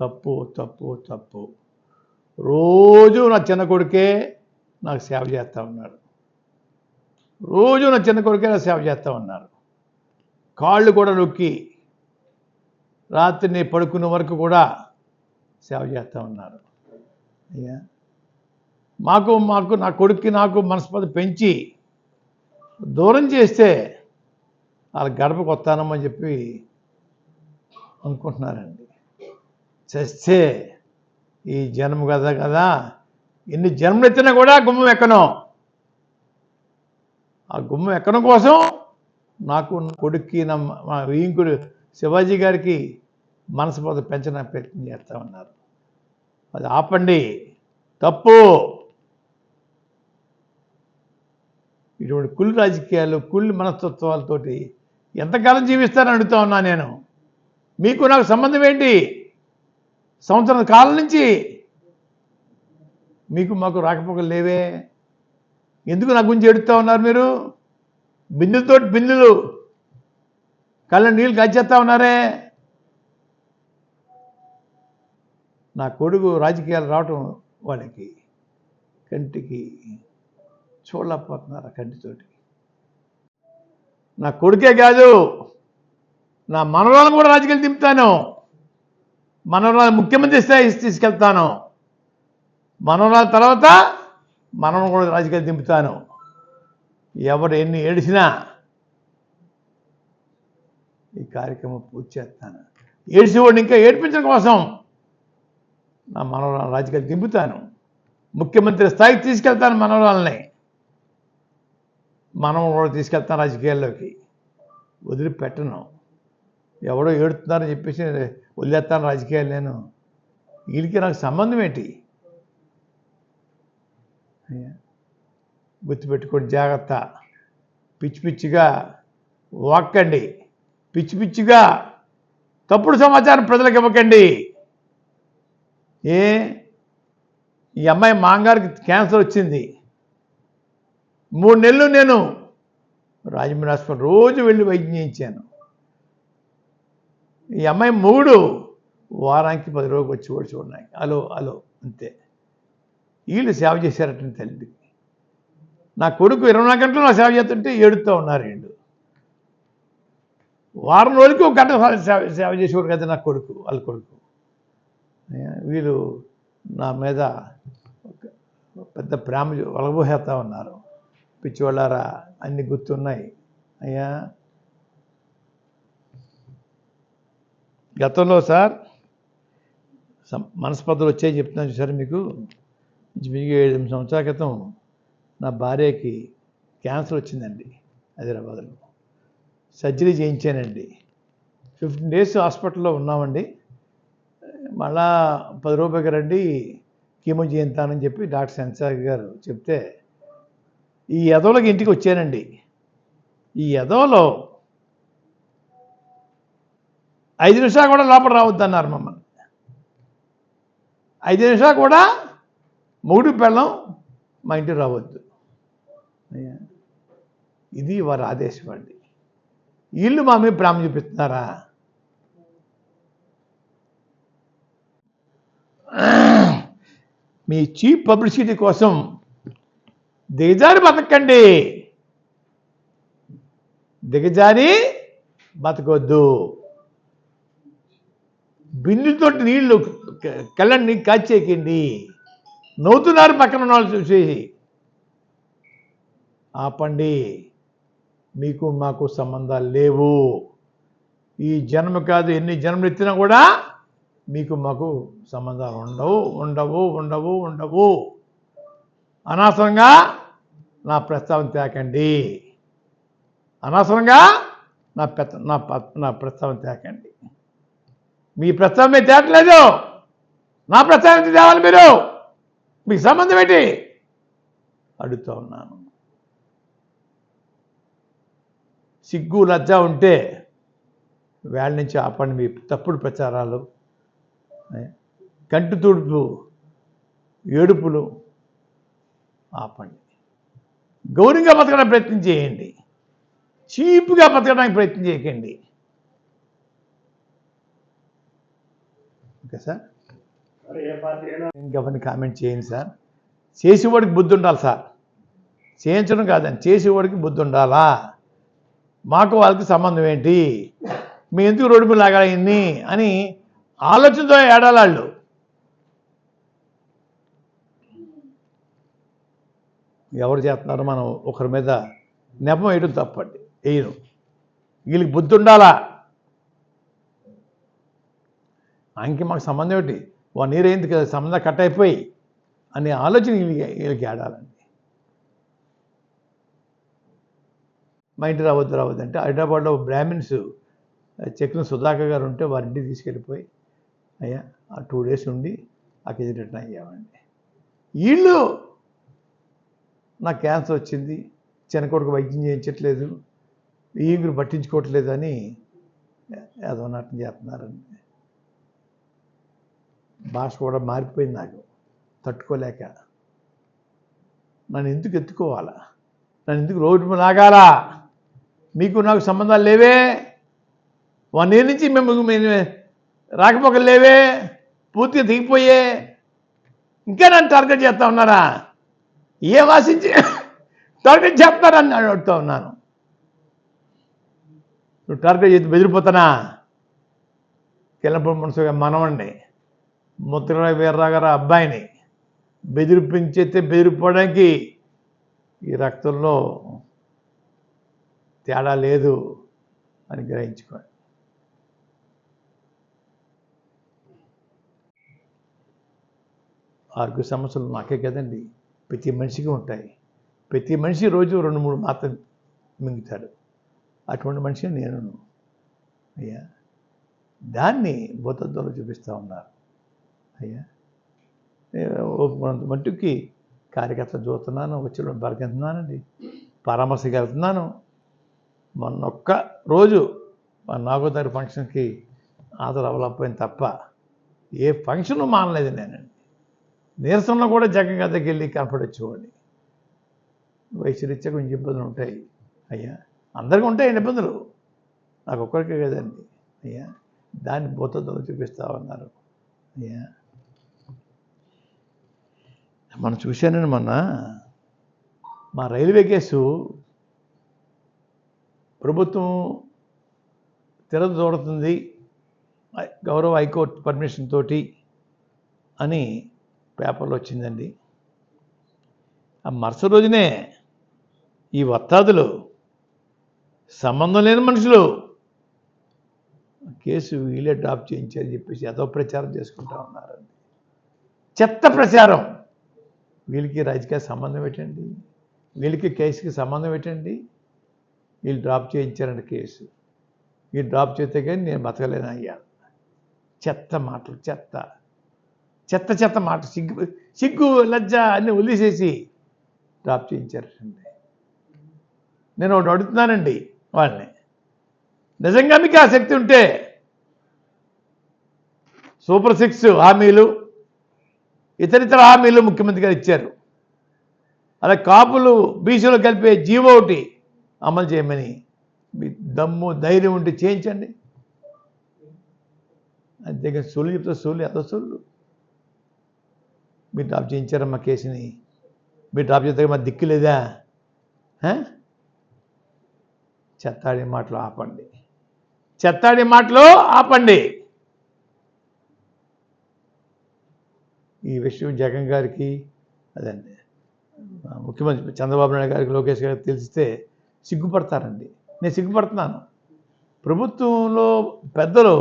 తప్పు తప్పు తప్పు. రోజు నా చిన్న కొడుకే నాకు సేవ చేస్తూ ఉన్నాడు. రోజు నా చిన్న కొడుకే నాకు సేవ చేస్తూ ఉన్నారు. కాళ్ళు కూడా నొక్కి రాత్రి నీ పడుకున్న వరకు కూడా సేవ చేస్తూ ఉన్నారు. అయ్యా మాకు మాకు నా కొడుక్కి నాకు మనస్పతి పెంచి దూరం చేస్తే వాళ్ళ గడపకు వస్తానమని చెప్పి అనుకుంటున్నారండి. చేస్తే ఈ జన్మ కదా ఎన్ని జన్మలు ఎత్తినా కూడా గుమ్మం ఎక్కను. ఆ గుమ్మం ఎక్కడం కోసం నాకు కొడుక్కి మా వీంకుడు శివాజీ గారికి మనస్పతి పెంచడానికి ప్రయత్నం చేస్తూ ఉన్నారు. అది ఆపండి, తప్పు. ఇటువంటి కుళ్ళు రాజకీయాలు, కుళ్ళు మనస్తత్వాలతోటి ఎంతకాలం జీవిస్తారని అడుగుతా ఉన్నా నేను. మీకు నాకు సంబంధం ఏంటి? సంవత్సరం కాలం నుంచి మీకు మాకు రాకపోకలు లేవే. ఎందుకు నా గురించి ఏడుస్తూ ఉన్నారు మీరు? బిందులతోటి బిందులు కళ్ళ నీళ్ళు కాచేస్తూ ఉన్నారే. నా కొడుకు రాజకీయాలు రావటం వాళ్ళకి కంటికి చూడలేకపోతున్నారు. ఆ కంటితోటి నా కొడుకే కాదు, నా మనవరాలను కూడా రాజకీయాలు దింపుతాను. మనవరాలు ముఖ్యమంత్రి స్థాయి తీసుకెళ్తాను. మనవరాల తర్వాత మనవను కూడా రాజకీయాలు దింపుతాను. ఎవరు ఎన్ని ఏడిసినా ఈ కార్యక్రమం పూర్తి చేస్తాను. ఏడిసేవాడిని ఇంకా ఏడిపించడం కోసం నా మనవరాలను రాజకీయాలు దింపుతాను. ముఖ్యమంత్రి స్థాయికి తీసుకెళ్తాను మనవరాలని. మనం కూడా తీసుకెళ్తాను రాజకీయాల్లోకి. వదిలిపెట్టను. ఎవడో ఏడుతున్నారని చెప్పేసి వదిలేస్తాను రాజకీయాలు నేను. వీళ్ళకి నాకు సంబంధం ఏంటి? గుర్తుపెట్టుకోండి, జాగ్రత్త. పిచ్చి పిచ్చిగా వాక్కండి, పిచ్చి పిచ్చిగా తప్పుడు సమాచారం ప్రజలకు ఇవ్వకండి. ఈ అమ్మాయి మాంగారికి క్యాన్సర్ వచ్చింది. 3 నెలలు నేను రాజమండ్రి హాస్పిటల్ రోజు వెళ్ళి వైద్యం చేయించాను. ఈ అమ్మాయి 3 వారానికి 10 రోజులు వచ్చి కూడా చూడడానికి అలో అంతే. వీళ్ళు సేవ చేశారట తల్లికి. నా కొడుకు 24 గంటలు నా సేవ చేస్తుంటే ఏడుస్తూ ఉన్నారు వీళ్ళు. వారం రోజులకి 1 గంట సేవ చేసేవాడు కదా నా కొడుకు, వాళ్ళ కొడుకు. వీళ్ళు నా మీద పెద్ద ప్రేమ వలబోసేస్తూ ఉన్నారు. పిచ్చివాళ్ళారా, అన్నీ గుర్తున్నాయి. అయ్యా గతంలో సార్ మనస్పర్ధలు వచ్చాయి చెప్తున్నాను సార్ మీకు. 7 సంవత్సరాల క్రితం నా భార్యకి క్యాన్సర్ వచ్చిందండి హైదరాబాద్లో. సర్జరీ చేయించానండి. 15 డేస్ హాస్పిటల్లో ఉన్నామండి. మళ్ళా 10 రూపాయలకి రండి కీమో చేయించానని చెప్పి డాక్టర్ సెన్సార్ గారు చెప్తే ఈ ఎదవలకి ఇంటికి వచ్చానండి. ఈ ఎదవలో 5 నిమిషాలు కూడా లోపల రావద్దన్నారు మమ్మల్ని. 5 నిమిషాలు కూడా మొగుడు పెళ్ళం మా ఇంటికి రావద్దు. ఇది వారి ఆదేశం అండి. వీళ్ళు మా మీద ప్రేమ చూపిస్తున్నారా? మీ చీప్ పబ్లిసిటీ కోసం దిగజారి బతకండి. దిగజారి బతకొద్దు. బిందులతో నీళ్లు కళ్ళని కాచేయకండి. నవ్వుతున్నారు పక్కన ఉన్న వాళ్ళు చూసి. ఆపండి. మీకు మాకు సంబంధాలు లేవు. ఈ జన్మ కాదు, ఎన్ని జన్మలు ఎత్తినా కూడా మీకు మాకు సంబంధాలు ఉండవు. అనవసరంగా నా ప్రస్తావన తేకండి. అనవసరంగా నా ప్రస్తావన తేకండి. మీ ప్రస్తావన మీద తేటలేదు. నా ప్రస్తావన తేవాలి మీరు. మీకు సంబంధం ఏంటి అడుగుతూ ఉన్నాను. సిగ్గు లజ్జ ఉంటే వేళ నుంచి ఆపండి మీ తప్పుడు ప్రచారాలు, కంటి తుడుపు ఏడుపులు ఆపండి. గౌరవంగా బతకడానికి ప్రయత్నం చేయండి. చీప్గా బతకడానికి ప్రయత్నం చేయకండి. ఓకే సార్, ఇంకెవరిని కామెంట్ చేయండి సార్. చేసేవాడికి బుద్ధి ఉండాలి సార్, చేయించడం కాదండి, చేసేవాడికి బుద్ధి ఉండాలా. మాకు వాళ్ళకి సంబంధం ఏంటి, మీ ఎందుకు రోడ్డు మీద లాగాయింది అని ఆలోచనతో ఏడాలాళ్ళు. ఎవరు చేస్తున్నారో మనం ఒకరి మీద నెపం వేయడం తప్పండి, వేయను. వీళ్ళకి బుద్ధి ఉండాలా. ఆయనకి మాకు సంబంధం ఏంటి, 1 year అయింది కదా, సంబంధం కట్ అయిపోయి అనే ఆలోచన వీళ్ళకి ఆడాలండి. మా ఇంటి రావద్దు అంటే హైదరాబాద్లో బ్రాహ్మిన్స్ చెక్కిన సుధాకర్ గారు ఉంటే వారింటికి తీసుకెళ్ళిపోయి అయ్యా ఆ 2 days ఉండి అక్కడికి రిటర్న్ అయ్యామండి. వీళ్ళు నాకు క్యాన్సర్ వచ్చింది, చిన్న కొడుకు వైద్యం చేయించట్లేదు, ఈగురు పట్టించుకోవట్లేదు అని ఏదో నాటం చేస్తున్నారండి. భాష కూడా మారిపోయింది నాకు, తట్టుకోలేక. నన్ను ఎందుకు ఎత్తుకోవాలా, నన్ను ఎందుకు రోడ్డు మీద లాగాలా, మీకు నాకు సంబంధాలు లేవే, 1 year నుంచి మేము రాకపోకలు లేవే, పూర్తిగా దిగిపోయే, ఇంకా నన్ను టార్గెట్ చేస్తూ ఉన్నారా, ఏం ఆశించి టార్గెట్ చేస్తారని అడుగుతూ ఉన్నాను. నువ్వు టార్గెట్ చేసి బెదిరిపోతానా? కిల్లపూడి మున్సిపల్ మనవండి, ముద్ర వీర్రావు గారు అబ్బాయిని బెదిరిపించేస్తే బెదిరిపోవడానికి ఈ రక్తంలో తేడా లేదు అని గ్రహించుకోండి. ఆరోగ్య సమస్యలు నాకే కదండి, ప్రతి మనిషికి ఉంటాయి. ప్రతి మనిషి రోజు 2-3 మాత్రలు మింగుతాడు. అటువంటి మనిషి నేను. అయ్యా దాన్ని భూతత్వంలో చూపిస్తూ ఉన్నారు. అయ్యా కొంత మట్టుకి కార్యకర్తలు చూస్తున్నాను, వచ్చి బరికెళ్తున్నానండి, పరామర్శకి వెళ్తున్నాను. మొన్న ఒక్క రోజు మా 4వ తారీఖు ఫంక్షన్కి హాజరు అవ్వలేకపోయింది తప్ప ఏ ఫంక్షను మానలేదు నేనండి. నీరసంలో కూడా జగన్ గారి దగ్గరికి వెళ్ళి కనపడొచ్చేవాడిని. వయసు రీత్యా కొంచెం ఇబ్బందులు ఉంటాయి అయ్యా, అందరికీ ఉంటాయి ఇబ్బందులు, నాకు ఒక్కరికే కదండి అయ్యా. దాన్ని భూతత్వంలో చూపిస్తూ ఉన్నారు అయ్యా. మనం చూశానని మొన్న మా రైల్వే కేసు ప్రభుత్వం చూడుతుంది గౌరవ హైకోర్టు పర్మిషన్ తోటి అని పేపర్లో వచ్చిందండి. ఆ మరుసటి రోజునే ఈ వత్తాదులు, సంబంధం లేని మనుషులు కేసు వీళ్ళే డ్రాప్ చేయించారని చెప్పేసి ఏదో ప్రచారం చేసుకుంటా ఉన్నారండి. చెత్త ప్రచారం. వీళ్ళకి రాజకీయ సంబంధం ఏంటండి, వీళ్ళకి కేసుకి సంబంధం ఏంటండి? వీళ్ళు డ్రాప్ చేయించారండి కేసు, వీళ్ళు డ్రాప్ చేస్తే కానీ నేను బతకలేను అయ్యా. చెత్త మాటలు, చెత్త చెత్త చెత్త మాట, సిగ్గు లజ్జ అన్నీ వదిలేసేసి డ్రాప్ చేయించారండి. నేను ఒకటి అడుగుతున్నానండి వాళ్ళని, నిజంగా మీకు ఆ శక్తి ఉంటే సూపర్ 6 హామీలు, ఇతరితర హామీలు ముఖ్యమంత్రి గారు ఇచ్చారు. అలా కాపులు బీసీలో కలిపే జీవో ఒకటి అమలు చేయమని మీ దమ్ము ధైర్యం ఉంటే చేయించండి. అంతేగా సొల్లు చెప్తే సొల్లు, ఎంత సొల్లు. మీరు డ్రాప్ చేయించారమ్మా కేసుని, మీరు డ్రాప్ చేస్తే మా దిక్కు లేదా? చెత్తాడి మాటలు ఆపండి, చెత్తాడి మాటలు ఆపండి. ఈ విషయం జగన్ గారికి, అదండి ముఖ్యమంత్రి చంద్రబాబు నాయుడు గారికి, లోకేష్ గారికి తెలిస్తే సిగ్గుపడతారండి. నేను సిగ్గుపడుతున్నాను. ప్రభుత్వంలో పెద్దలు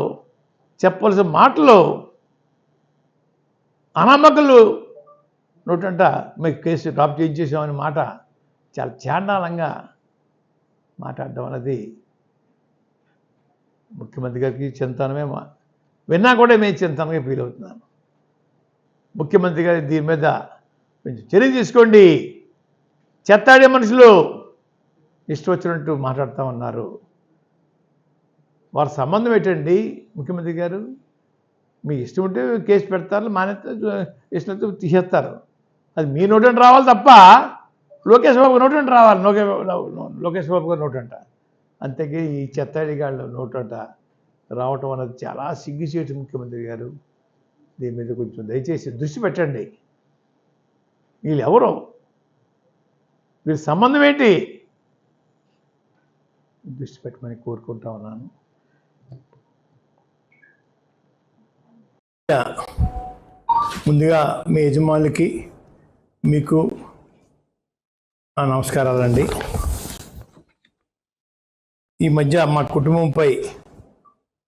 చెప్పవలసిన మాటలు అనామకులు నోటంట మీకు కేసు డ్రాప్ చేయించేసామని మాట చాలా చాండాలంగా మాట్లాడడం అనేది ముఖ్యమంత్రి గారికి చింతనమే. విన్నా కూడా మేము చింతనగా ఫీల్ అవుతున్నాను. ముఖ్యమంత్రి గారి దీని మీద కొంచెం చర్య తీసుకోండి. చెత్తాడే మనుషులు ఇష్టం వచ్చినట్టు మాట్లాడుతూ ఉన్నారు. వారి సంబంధం ఏంటండి? ముఖ్యమంత్రి గారు మీ ఇష్టం ఉంటే కేసు పెడతారు, మానేస్తే ఇష్టంతో తీసేస్తారు. అది మీ నోటంటే రావాలి తప్ప లోకేష్ బాబు నోటంటే రావాలి. లోకేష్ బాబు గారు నోటంట, అంతేకి ఈ చెత్తాడిగాళ్ళు నోటంట రావటం అనేది చాలా సిగ్గుచేటు ముఖ్యమంత్రి గారు. దీని మీద కొంచెం దయచేసి దృష్టి పెట్టండి. వీళ్ళు ఎవరు, వీళ్ళ సంబంధం ఏంటి, దృష్టి పెట్టమని కోరుకుంటా ఉన్నాను. ముందుగా మీ యజమానులకి మీకు నా నమస్కారాలండి. ఈ మధ్య మా కుటుంబంపై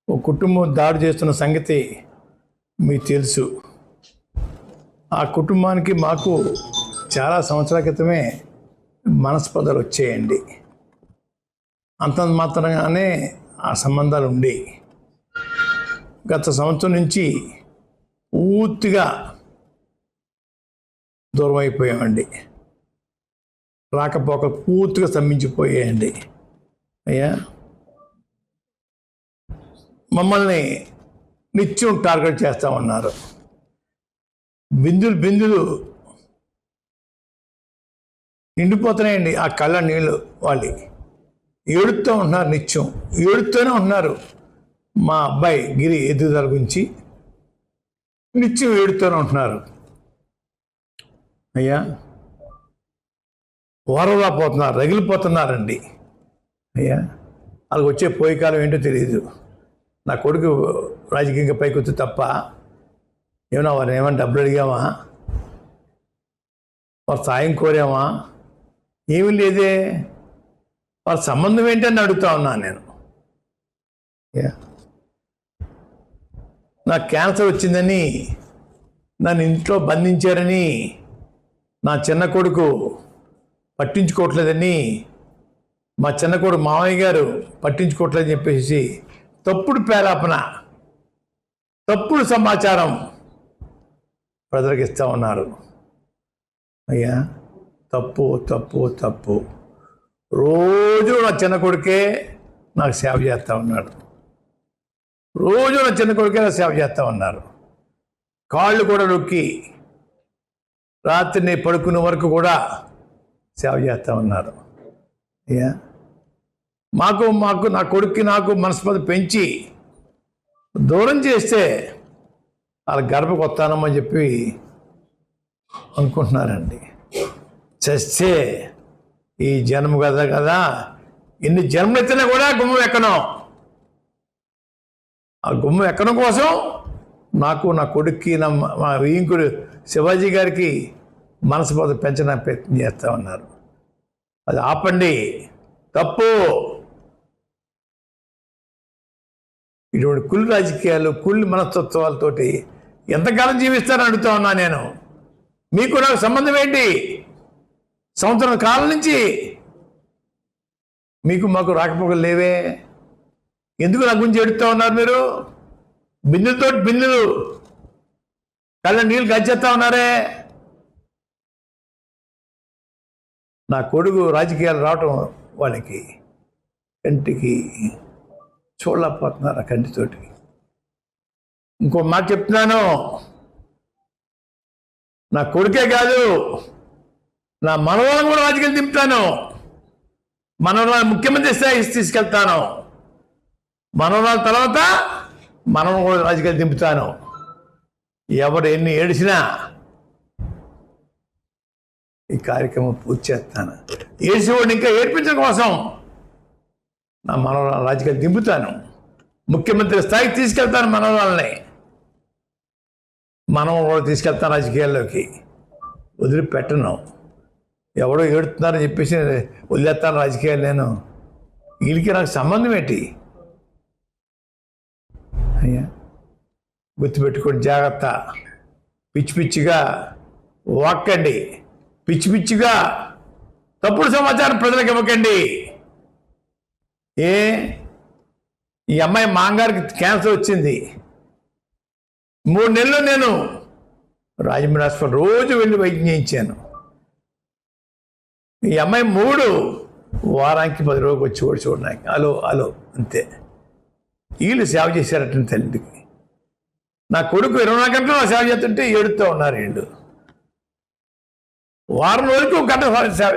ఓ కుటుంబం దాడి చేస్తున్న సంగతి మీకు తెలుసు. ఆ కుటుంబానికి మాకు చాలా సంవత్సరాల క్రితమే మనస్పర్ధలు వచ్చాయండి. అంత మాత్రంగానే ఆ సంబంధాలు ఉండి గత సంవత్సరం నుంచి పూర్తిగా దూరం అయిపోయామండి. రాకపోకలు పూర్తిగా స్తంభించిపోయాయండి. అయ్యా, మమ్మల్ని నిత్యం టార్గెట్ చేస్తూ ఉన్నారు. బిందులు నిండిపోతున్నాయండి ఆ కళ్ళ నీళ్ళు. వాళ్ళు ఏడుస్తూ ఉంటున్నారు, నిత్యం ఏడుస్తూనే ఉంటున్నారు. మా అబ్బాయి గిరి ఎదుగుదల గురించి నిత్యం ఏడుతూనే ఉంటున్నారు. అయ్యా, వరవలా పోతున్నారు, రగిలిపోతున్నారండి. అయ్యా, వాళ్ళకి వచ్చే పోయే కాలం ఏంటో తెలియదు. నా కొడుకు రాజకీయంగా పైకి వచ్చి తప్ప ఏమన్నా వారిని ఏమైనా డబ్బులు అడిగామా, వారు సాయం కోరామా, ఏమీ లేదే. వారి సంబంధం ఏంటని అడుగుతా ఉన్నాను నేను. నాకు క్యాన్సర్ వచ్చిందని నన్ను ఇంట్లో బంధించారని, నా చిన్న కొడుకు పట్టించుకోవట్లేదని, మా చిన్న కొడుకు మామయ్య గారు పట్టించుకోవట్లేదని చెప్పేసి తప్పుడు పేరాపన, తప్పుడు సమాచారం ప్రజలకు ఇస్తూ ఉన్నారు. అయ్యా, తప్పు తప్పు తప్పు. రోజు నా చిన్న కొడుకే నాకు సేవ చేస్తూ ఉన్నాడు. రోజు నా చిన్న కొడుకే నాకు సేవ చేస్తూ ఉన్నారు. కాళ్ళు కూడా నొక్కి రాత్రిని పడుకునే వరకు కూడా సేవ చేస్తూ ఉన్నారు. అయ్యా, మాకు నా కొడుక్కి నాకు మనస్పర్ధ పెంచి దూరం చేస్తే వాళ్ళ గర్భకు వస్తానమ్మని చెప్పి అనుకుంటున్నారండి. చస్తే ఈ జన్మ కదా ఎన్ని జన్మలు ఎత్తినా కూడా గుమ్మం ఎక్కను. ఆ గుమ్మం ఎక్కడం కోసం నాకు, నా కొడుక్కి, మా వీంకుడు శివాజీ గారికి మనస్పర్ధ పెంచడానికి ప్రయత్నం చేస్తూ ఉన్నారు. అది ఆపండి, తప్పు. ఇటువంటి కుళ్ళు రాజకీయాలు, కుళ్ళు మనస్తత్వాలతోటి ఎంతకాలం జీవిస్తారని అడుగుతా ఉన్నా నేను. మీకు నాకు సంబంధం ఏంటి? సంవత్సరం కాలం నుంచి మీకు మాకు రాకపోకలు లేవే. ఎందుకు నా గురించి ఎడుతూ ఉన్నారు మీరు? బిందులు కళ్ళ నీళ్ళు గచ్చేస్తా ఉన్నారే. నా కొడుకు రాజకీయాలు రావటం వాళ్ళకి కంటికి చూడలేకపోతున్నారు ఆ కంటితోటి. ఇంకో మాట చెప్తున్నాను, నా కొడుకే కాదు, నా మనవరాలను కూడా రాజకీయాలు దింపుతాను. మనవరాలు ముఖ్యమంత్రి స్థాయి తీసుకెళ్తాను. మనవరాల తర్వాత మనవరాలు కూడా రాజకీయాలు దింపుతాను. ఎవరు ఎన్ని ఏడిసినా ఈ కార్యక్రమం పూర్తి చేస్తాను. ఏడిసేవాడిని ఇంకా ఏడిపించడం కోసం నా మనవరాలు రాజకీయాలు దింపుతాను. ముఖ్యమంత్రి స్థాయికి తీసుకెళ్తాను. మనవరాలని కూడా తీసుకెళ్తాను రాజకీయాల్లోకి. వదిలిపెట్టను. ఎవడో ఏడుతున్నారని చెప్పేసి వదిలేస్తాను రాజకీయాలు నేను. వీళ్ళకి నాకు సంబంధం ఏంటి? అయ్యా, గుర్తుపెట్టుకోండి, జాగ్రత్త. పిచ్చిగా వాక్కండి, పిచ్చిగా తప్పుడు సమాచారం ప్రజలకు ఇవ్వకండి. ఈ అమ్మాయి మాంగారికి క్యాన్సర్ వచ్చింది. 3 నెలలు నేను రాజమండ్రి హాస్పిటల్ రోజు వెళ్ళి వైద్యం చేయించాను. ఈ అమ్మాయి 3 వారానికి 10 రోజులు వచ్చి కూడా చూడడానికి అలో అంతే. వీళ్ళు సేవ చేశారట తల్లికి. నా కొడుకు 24 గంటలు సేవ చేస్తుంటే ఏడుతూ ఉన్నారు వీళ్ళు. వారం రోజులకు 1 గంట సేవ